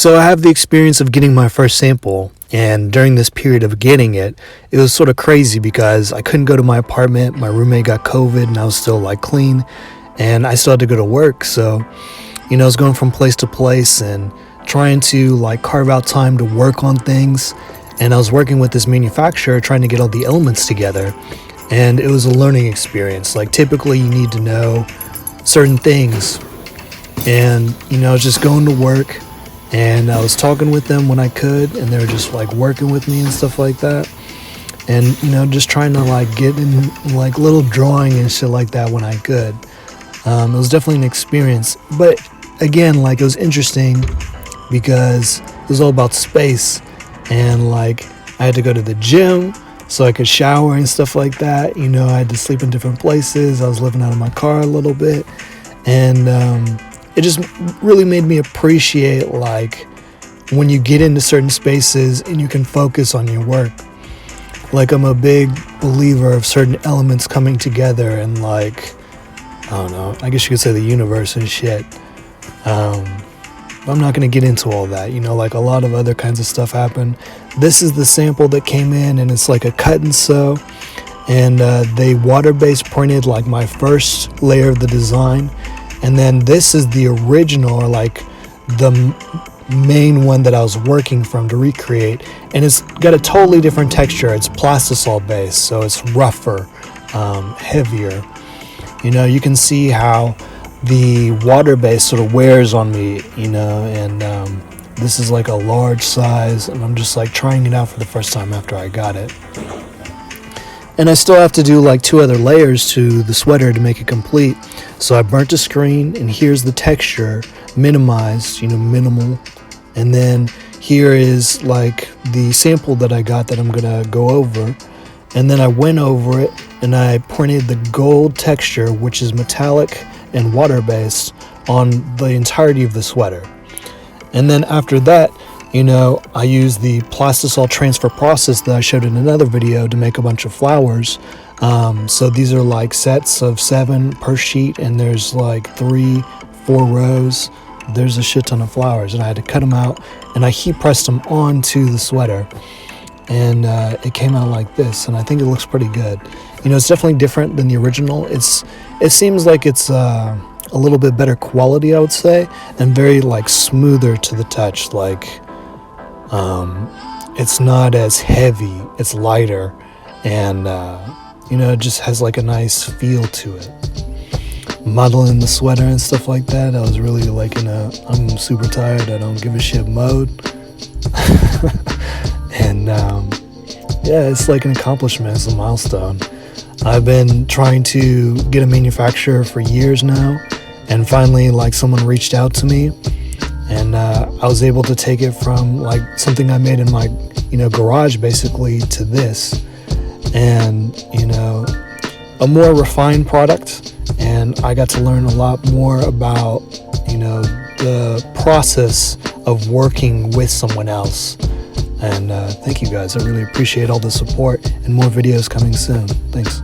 So I have the experience of getting my first sample, and during this period of getting it, it was sort of crazy because I couldn't go to my apartment. My roommate got COVID, and I was still like clean, and I still had to go to work. So, I was going from place to place and trying to like carve out time to work on things. And I was working with this manufacturer trying to get all the elements together, and it was a learning experience. Like typically, you need to know certain things, and I was just going to work. And I was talking with them when I could, and they were just like working with me and stuff like that. And, just trying to like get in like little drawing and shit like that when I could. It was definitely an experience. But again, like it was interesting because it was all about space. And like I had to go to the gym so I could shower and stuff like that. I had to sleep in different places. I was living out of my car a little bit. And, it just really made me appreciate like when you get into certain spaces and you can focus on your work. Like I'm a big believer of certain elements coming together and like, I don't know, I guess you could say the universe and shit. I'm not going to get into all that, like a lot of other kinds of stuff happen. This is the sample that came in, and it's like a cut and sew, and they water-based printed like my first layer of the design. And then this is the original, or like the main one that I was working from to recreate. And it's got a totally different texture. It's plastisol based, so it's rougher, heavier. You can see how the water base sort of wears on me, and this is like a large size, and I'm just like trying it out for the first time after I got it. And I still have to do like 2 other layers to the sweater to make it complete. So I burnt the screen, and here's the texture minimized, minimal. And then here is like the sample that I got that I'm gonna go over. And then I went over it and I printed the gold texture, which is metallic and water-based, on the entirety of the sweater. And then after that, I used the plastisol transfer process that I showed in another video to make a bunch of flowers. So these are like sets of 7 per sheet, and there's like 3-4 rows. There's a shit ton of flowers, and I had to cut them out, and I heat pressed them onto the sweater, and it came out like this, and I think it looks pretty good. It's definitely different than the original. It seems like it's a little bit better quality, I would say, and very like smoother to the touch. Like it's not as heavy, it's lighter, and it just has like a nice feel to it. Modeling the sweater and stuff like that, I was really like in a I'm super tired, I don't give a shit mode. And yeah, it's like an accomplishment, it's a milestone. I've been trying to get a manufacturer for years now, and finally like someone reached out to me, and I was able to take it from like something I made in my garage basically to this, and a more refined product. And I got to learn a lot more about the process of working with someone else. And thank you guys, I really appreciate all the support, and more videos coming soon. Thanks.